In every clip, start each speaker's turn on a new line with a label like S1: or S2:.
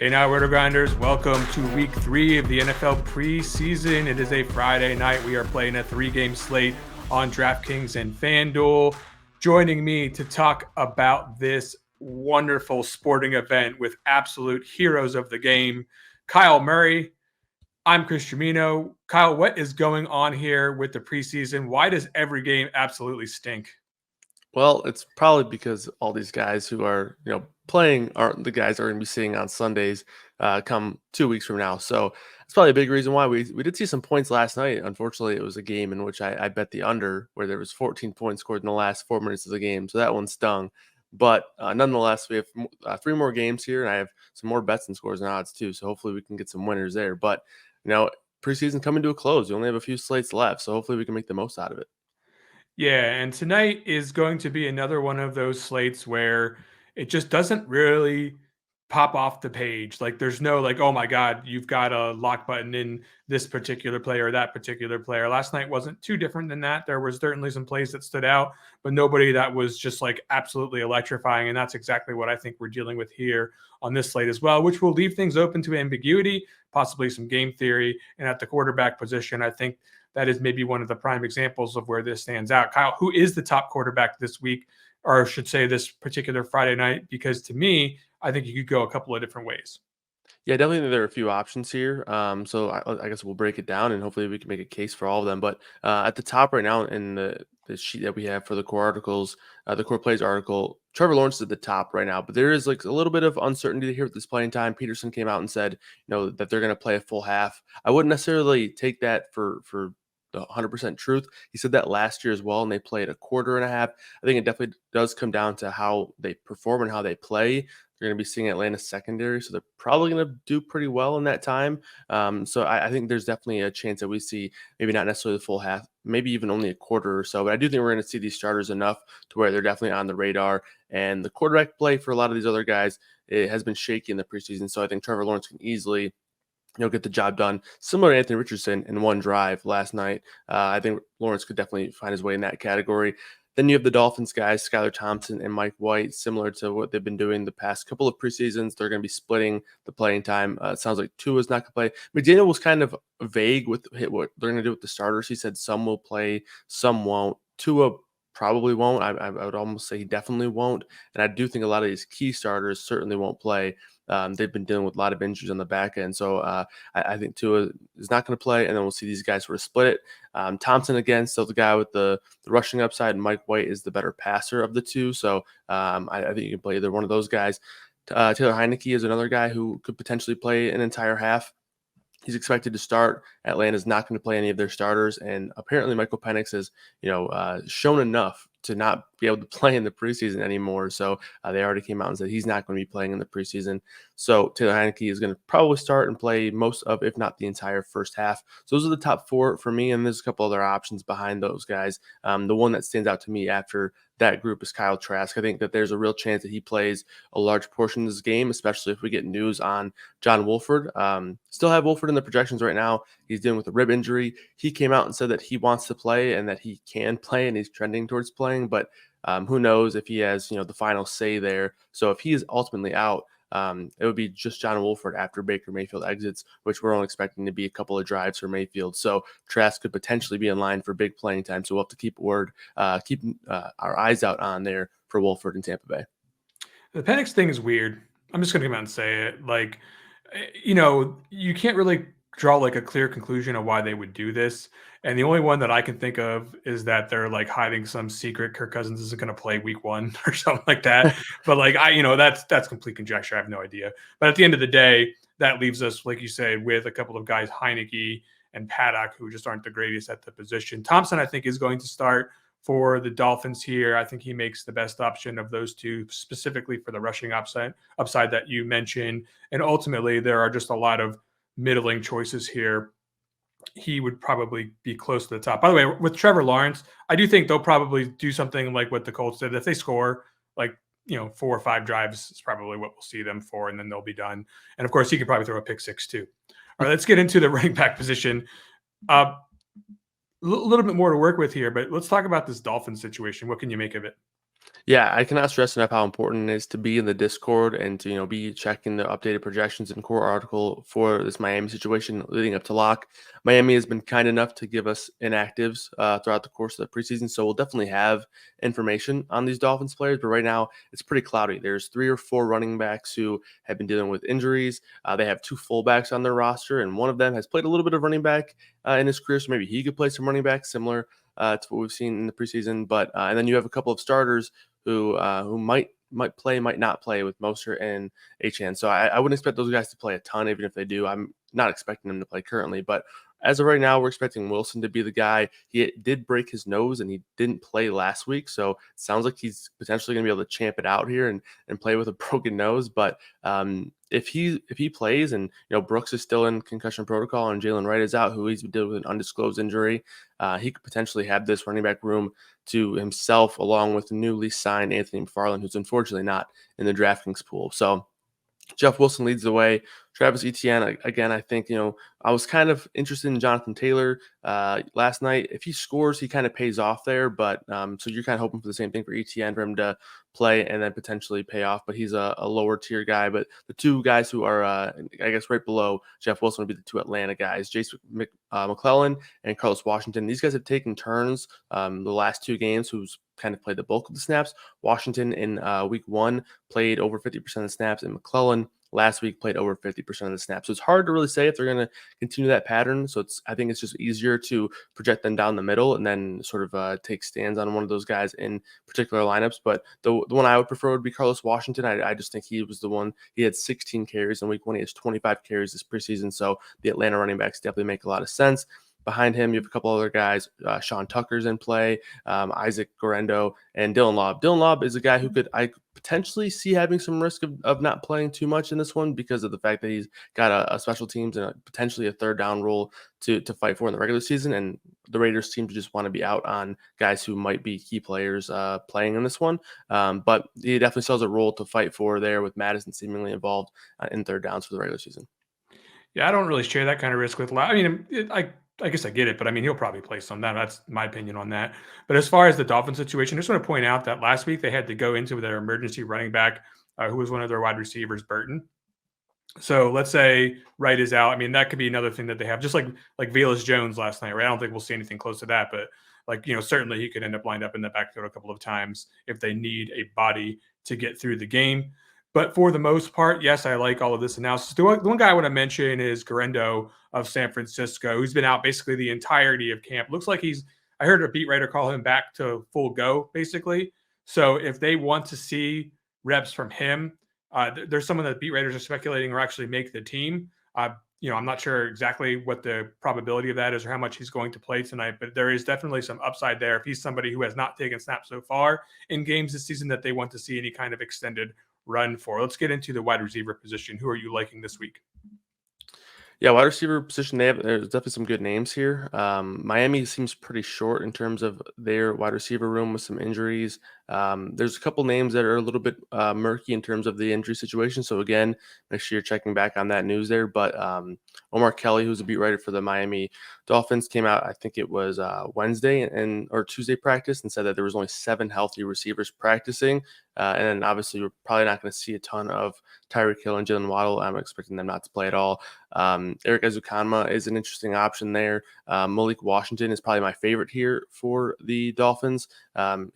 S1: Hey now, RotoGrinders, welcome to week 3 of the NFL preseason. It is a Friday night. We are playing a 3-game slate on DraftKings and FanDuel. Joining me to talk about this wonderful sporting event with absolute heroes of the game, Kyle Murray. I'm Chris Gimino. Kyle, what is going on here with the preseason? Why does every game absolutely stink?
S2: Well, it's probably because all these guys who are, playing aren't the guys that are going to be seeing on Sundays come 2 weeks from now. So it's probably a big reason why we did see some points last night. Unfortunately, it was a game in which I bet the under, where there was 14 points scored in the last 4 minutes of the game. So that one stung. But nonetheless, we have 3 more games here, and I have some more bets and scores and odds too. So hopefully we can get some winners there. But preseason coming to a close. We only have a few slates left, so hopefully we can make the most out of it.
S1: Yeah, and tonight is going to be another one of those slates where it just doesn't really pop off the page. Like there's no like, oh my God, you've got a lock button in this particular player or that particular player. Last night wasn't too different than that. There was certainly some plays that stood out, but nobody that was just like absolutely electrifying. And that's exactly what I think we're dealing with here on this slate as well, which will leave things open to ambiguity, possibly some game theory. And at the quarterback position, I think that is maybe one of the prime examples of where this stands out. Kyle, who is the top quarterback this week, or I should say this particular Friday night? Because to me, I think you could go a couple of different ways.
S2: Yeah, definitely there are a few options here. So I guess we'll break it down and hopefully we can make a case for all of them. But at the top right now in the sheet that we have for the core articles, the core plays article, Trevor Lawrence is at the top right now. But there is like a little bit of uncertainty here at this playing time. Peterson came out and said, that they're going to play a full half. I wouldn't necessarily take that for the 100% truth. He said that last year as well, and they played a quarter and a half. I think it definitely does come down to how they perform and how they play. They're going to be seeing Atlanta's secondary, so they're probably going to do pretty well in that time. So I think there's definitely a chance that we see maybe not necessarily the full half, maybe even only a quarter or so. But I do think we're going to see these starters enough to where they're definitely on the radar. And the quarterback play for a lot of these other guys, it has been shaky in the preseason. So I think Trevor Lawrence can easily get the job done. Similar to Anthony Richardson in one drive last night. I think Lawrence could definitely find his way in that category. Then you have the Dolphins guys, Skylar Thompson and Mike White, similar to what they've been doing the past couple of preseasons. They're going to be splitting the playing time. It sounds like Tua's not going to play. McDaniel was kind of vague with what they're going to do with the starters. He said some will play, some won't. Tua probably won't. I would almost say he definitely won't. And I do think a lot of these key starters certainly won't play. They've been dealing with a lot of injuries on the back end. So I think Tua is not going to play, and then we'll see these guys sort of split it. Thompson, again, still the guy with the rushing upside, and Mike White is the better passer of the two. So I think you can play either one of those guys. Taylor Heineke is another guy who could potentially play an entire half. He's expected to start. Atlanta's not going to play any of their starters, and apparently Michael Penix has, shown enough to not be able to play in the preseason anymore. So they already came out and said he's not going to be playing in the preseason. So Taylor Heineke is going to probably start and play most of, if not the entire first half. So those are the top 4 for me, and there's a couple other options behind those guys. The one that stands out to me after that group is Kyle Trask. I think that there's a real chance that he plays a large portion of this game, especially if we get news on John Wolford. Still have Wolford in the projections right now. He's dealing with a rib injury. He came out and said that he wants to play and that he can play and he's trending towards playing, but who knows if he has, the final say there. So if he is ultimately out, it would be just John Wolford after Baker Mayfield exits, which we're only expecting to be a couple of drives for Mayfield. So Trask could potentially be in line for big playing time. So we'll have to keep our eyes out on there for Wolford in Tampa Bay.
S1: The Penix thing is weird. I'm just going to come out and say it. Like, you can't really draw like a clear conclusion of why they would do this. And the only one that I can think of is that they're like hiding some secret. Kirk Cousins isn't going to play week 1 or something like that. But like, that's complete conjecture. I have no idea. But at the end of the day, that leaves us, like you say, with a couple of guys, Heineke and Paddock, who just aren't the greatest at the position. Thompson, I think, is going to start for the Dolphins here. I think he makes the best option of those two, specifically for the rushing upside that you mentioned. And ultimately, there are just a lot of middling choices here. He would probably be close to the top. By the way, with Trevor Lawrence, I do think they'll probably do something like what the Colts did. If they score like 4 or 5 drives, is probably what we'll see them for, and then they'll be done. And of course, he could probably throw a pick 6 too. All right, let's get into the running back position. A little bit more to work with here, but let's talk about this Dolphins situation. What can you make of it?
S2: Yeah, I cannot stress enough how important it is to be in the Discord and to, be checking the updated projections and core article for this Miami situation leading up to lock. Miami has been kind enough to give us inactives throughout the course of the preseason, so we'll definitely have information on these Dolphins players. But right now, it's pretty cloudy. There's 3 or 4 running backs who have been dealing with injuries. They have 2 fullbacks on their roster, and one of them has played a little bit of running back in his career, so maybe he could play some running back similar to what we've seen in the preseason. But and then you have a couple of starters who might play, might not play with Moser and Achan. So I wouldn't expect those guys to play a ton, even if they do. I'm not expecting them to play currently, but as of right now, we're expecting Wilson to be the guy. He did break his nose and he didn't play last week, so it sounds like he's potentially going to be able to champ it out here and play with a broken nose. But if he plays and Brooks is still in concussion protocol and Jalen Wright is out, who he's dealing with an undisclosed injury, he could potentially have this running back room to himself, along with newly signed Anthony McFarland, who's unfortunately not in the DraftKings pool. So Jeff Wilson leads the way. Travis Etienne, again, I think, I was kind of interested in Jonathan Taylor last night. If he scores, he kind of pays off there. But so you're kind of hoping for the same thing for Etienne, for him to play and then potentially pay off. But he's a lower tier guy. But the 2 guys who are, I guess, right below Jeff Wilson would be the 2 Atlanta guys, Jason McClellan and Carlos Washington. These guys have taken turns the last 2 games, who's kind of played the bulk of the snaps. Washington in week 1 played over 50% of the snaps, and McClellan last week played over 50% of the snaps. So it's hard to really say if they're going to continue that pattern. So I think it's just easier to project them down the middle and then sort of take stands on one of those guys in particular lineups. But the one I would prefer would be Carlos Washington. I just think he was the one. He had 16 carries in week 1. He has 25 carries this preseason. So the Atlanta running backs definitely make a lot of sense. Behind him, you have a couple other guys. Sean Tucker's in play, Isaac Gorendo, and Dylan Lobb. Dylan Lobb is a guy who I potentially see having some risk of not playing too much in this one because of the fact that he's got a special teams and potentially a third down role to fight for in the regular season. And the Raiders seem to just want to be out on guys who might be key players playing in this one. But he definitely still has a role to fight for there, with Madison seemingly involved in third downs for the regular season.
S1: Yeah, I don't really share that kind of risk with. I mean, I guess I get it, but I mean, he'll probably play some. That's my opinion on that. But as far as the Dolphins situation, I just want to point out that last week they had to go into their emergency running back, who was one of their wide receivers, Burton. So let's say Wright is out. I mean, that could be another thing that they have, just like Velus Jones last night, right? I don't think we'll see anything close to that, but certainly he could end up lined up in the backfield a couple of times if they need a body to get through the game. But for the most part, yes, I like all of this analysis. The one guy I want to mention is Gorendo of San Francisco, who's been out basically the entirety of camp. Looks like I heard a beat writer call him back to full go, basically. So if they want to see reps from him, there's someone that beat writers are speculating will actually make the team. I'm not sure exactly what the probability of that is or how much he's going to play tonight, but there is definitely some upside there if he's somebody who has not taken snaps so far in games this season that they want to see any kind of extended run for. Let's get into the wide receiver position. Who are you liking this week?
S2: Yeah, wide receiver position, there's definitely some good names here. Miami seems pretty short in terms of their wide receiver room with some injuries. There's a couple names that are a little bit murky in terms of the injury situation. So again, make sure you're checking back on that news there. But Omar Kelly, who's a beat writer for the Miami Dolphins, came out, I think it was Wednesday or Tuesday practice, and said that there was only 7 healthy receivers practicing. And then obviously we're probably not going to see a ton of Tyreek Hill and Jalen Waddle. I'm expecting them not to play at all. Eric Ezukanma is an interesting option there. Malik Washington is probably my favorite here for the Dolphins.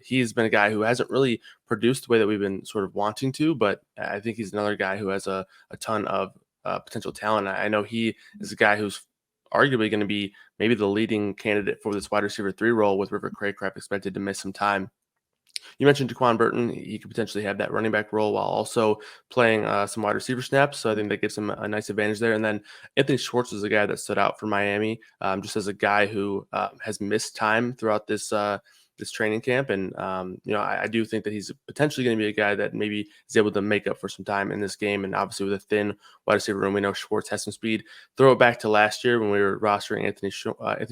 S2: He's been a guy who hasn't really produced the way that we've been sort of wanting to, but I think he's another guy who has a ton of potential talent. I know he is a guy who's arguably going to be maybe the leading candidate for this wide receiver 3 role, with River Craycraft expected to miss some time. You mentioned Daquan Burton. He could potentially have that running back role while also playing some wide receiver snaps. So I think that gives him a nice advantage there. And then Anthony Schwartz is a guy that stood out for Miami, just as a guy who has missed time throughout this training camp. And, I do think that he's potentially going to be a guy that maybe is able to make up for some time in this game. And obviously with a thin wide receiver room, we know Schwartz has some speed. Throw it back to last year when we were rostering Anthony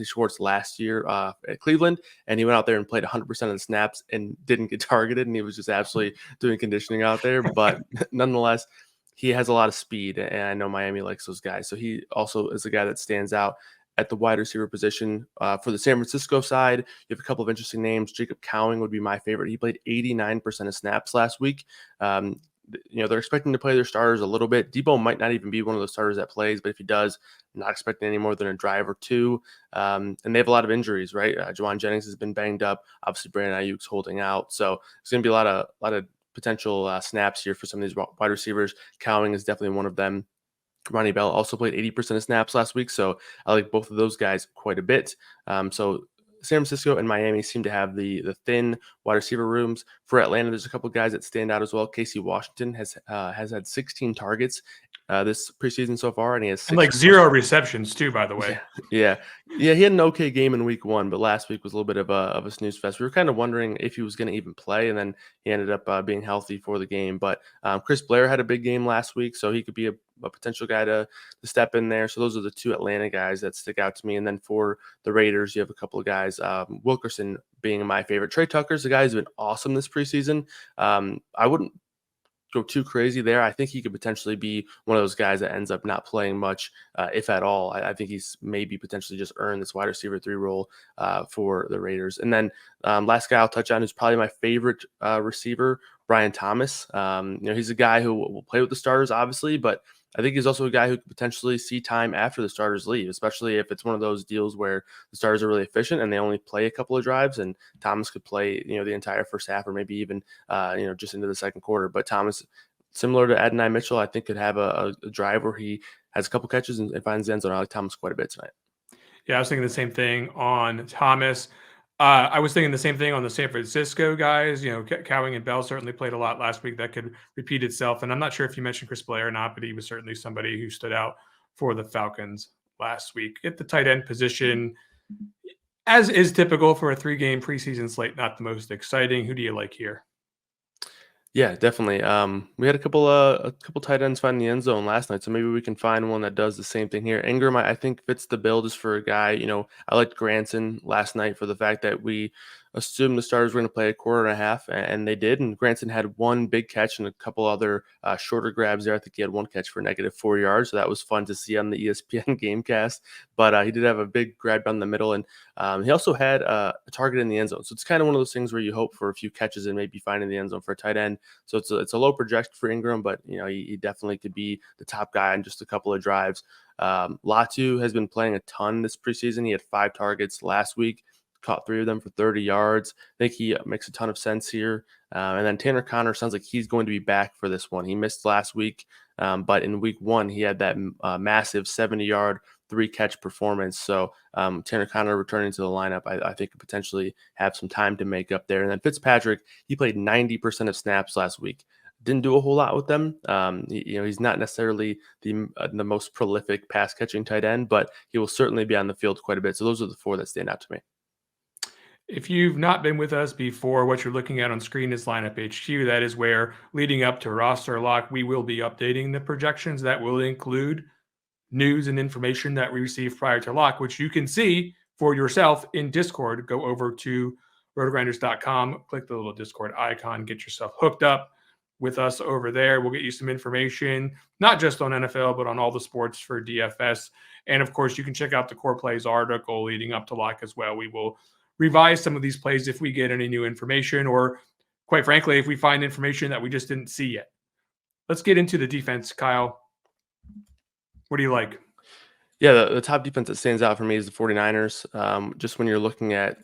S2: Schwartz last year at Cleveland, and he went out there and played 100% of the snaps and didn't get targeted. And he was just absolutely doing conditioning out there. But nonetheless, he has a lot of speed, and I know Miami likes those guys. So he also is a guy that stands out at the wide receiver position. For the San Francisco side, you have a couple of interesting names. Jacob Cowing would be my favorite. He played 89% of snaps last week. They're expecting to play their starters a little bit. Debo might not even be one of those starters that plays, but if he does, I'm not expecting any more than a drive or two. And they have a lot of injuries, right? Juwan Jennings has been banged up. Obviously, Brandon Ayuk's holding out. So it's going to be a lot of potential snaps here for some of these wide receivers. Cowing is definitely one of them. Ronnie Bell also played 80% of snaps last week, so I like both of those guys quite a bit. So San Francisco and Miami seem to have the thin wide receiver rooms. For Atlanta, there's a couple of guys that stand out as well. Casey Washington has had 16 targets this preseason so far, and he has
S1: and like 0 receptions too, by the way.
S2: Yeah. He had an okay game in week 1, but last week was a little bit of a snooze fest. We were kind of wondering if he was going to even play, and then he ended up being healthy for the game. But Chris Blair had a big game last week, so he could be a potential guy to step in there. So those are the 2 Atlanta guys that stick out to me. And then for the Raiders, you have a couple of guys, Wilkerson being my favorite. Trey Tucker's the guy who's been awesome this preseason. I wouldn't go too crazy there. I think he could potentially be one of those guys that ends up not playing much, if at all. I think he's maybe potentially just earned this wide receiver 3 role for the Raiders. And then last guy I'll touch on is probably my favorite receiver, Brian Thomas. He's a guy who will play with the starters, obviously, but I think he's also a guy who could potentially see time after the starters leave, especially if it's one of those deals where the starters are really efficient and they only play a couple of drives, and Thomas could play, the entire first half or maybe even, just into the second quarter. But Thomas, similar to Adonai Mitchell, I think could have a drive where he has a couple catches and finds the end zone. I like Thomas quite a bit tonight.
S1: Yeah, I was thinking the same thing on Thomas. I was thinking the same thing on the San Francisco guys. Cowing and Bell certainly played a lot last week. That could repeat itself. And I'm not sure if you mentioned Chris Blair or not, but he was certainly somebody who stood out for the Falcons last week. At the tight end position, as is typical for a 3-game preseason slate, not the most exciting. Who do you like here?
S2: Yeah, definitely. We had a couple tight ends find the end zone last night, so maybe we can find one that does the same thing here. Ingram, I think, fits the bill just for a guy. I liked Granson last night for the fact that we assumed the starters were going to play a quarter and a half, and they did. And Granson had one big catch and a couple other shorter grabs there. I think he had one catch for -4 yards, so that was fun to see on the ESPN GameCast. But he did have a big grab down the middle, and he also had a target in the end zone. So it's kind of one of those things where you hope for a few catches and maybe finding the end zone for a tight end. So it's a low projection for Ingram, but he definitely could be the top guy on just a couple of drives. Latu has been playing a ton this preseason. He had 5 targets last week, caught 3 of them for 30 yards. I think he makes a ton of sense here. And then Tanner Conner sounds like he's going to be back for this one. He missed last week, but in week 1, he had that massive 70-yard, 3-catch performance. So Tanner Conner returning to the lineup, I think could potentially have some time to make up there. And then Fitzpatrick, he played 90% of snaps last week. Didn't do a whole lot with them. He's not necessarily the most prolific pass catching tight end, but he will certainly be on the field quite a bit. So those are the 4 that stand out to me.
S1: If you've not been with us before, what you're looking at on screen is Lineup HQ. That is where, leading up to roster lock, we will be updating the projections. That will include news and information that we receive prior to lock, which you can see for yourself in Discord. Go over to rotogrinders.com, click the little Discord icon, get yourself hooked up with us over there. We'll get you some information, not just on NFL, but on all the sports for DFS. And of course, you can check out the Core Plays article leading up to lock as well. We will revise some of these plays if we get any new information, or quite frankly, if we find information that we just didn't see yet. Let's get into the defense, Kyle. What do you like?
S2: Yeah, the top defense that stands out for me is the 49ers. Just when you're looking at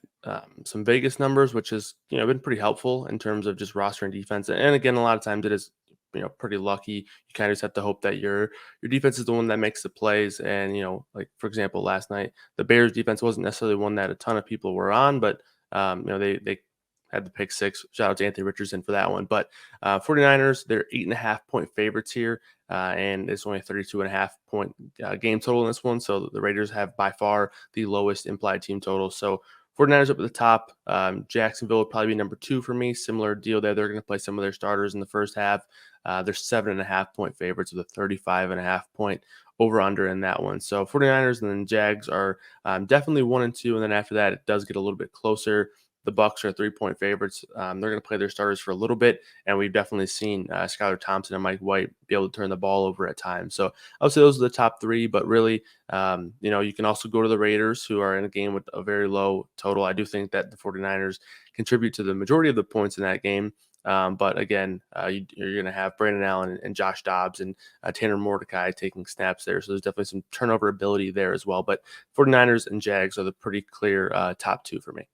S2: some Vegas numbers, which has been pretty helpful in terms of just roster and defense. And again, a lot of times it is pretty lucky. You kind of just have to hope that your defense is the one that makes the plays. And like for example, last night the Bears defense wasn't necessarily one that a ton of people were on, but they had the pick 6. Shout out to Anthony Richardson for that one. But 49ers, they're 8.5-point favorites here. And it's only a 32.5-point game total in this one. So the Raiders have by far the lowest implied team total. So 49ers up at the top. Jacksonville would probably be number 2 for me. Similar deal there. They're going to play some of their starters in the first half. They're 7.5-point favorites with a 35.5-point over-under in that one. So 49ers and then Jags are definitely 1 and 2. And then after that, it does get a little bit closer. the Bucks are 3-point favorites. They're going to play their starters for a little bit, and we've definitely seen Skylar Thompson and Mike White be able to turn the ball over at times. So I would say those are the top three, but really, you can also go to the Raiders, who are in a game with a very low total. I do think that the 49ers contribute to the majority of the points in that game. But again, you're going to have Brandon Allen and Josh Dobbs and Tanner Mordecai taking snaps there. So there's definitely some turnover ability there as well. But 49ers and Jags are the pretty clear top two for me.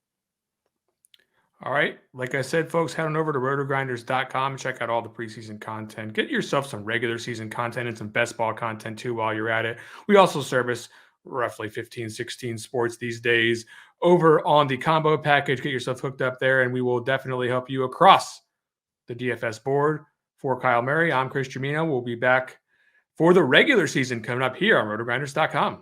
S1: All right. Like I said, folks, head on over to rotogrinders.com and check out all the preseason content. Get yourself some regular season content and some best ball content too while you're at it. We also service roughly 15, 16 sports these days over on the combo package. Get yourself hooked up there, and we will definitely help you across the DFS board. For Kyle Murray, I'm Chris Gimino. We'll be back for the regular season coming up here on rotogrinders.com.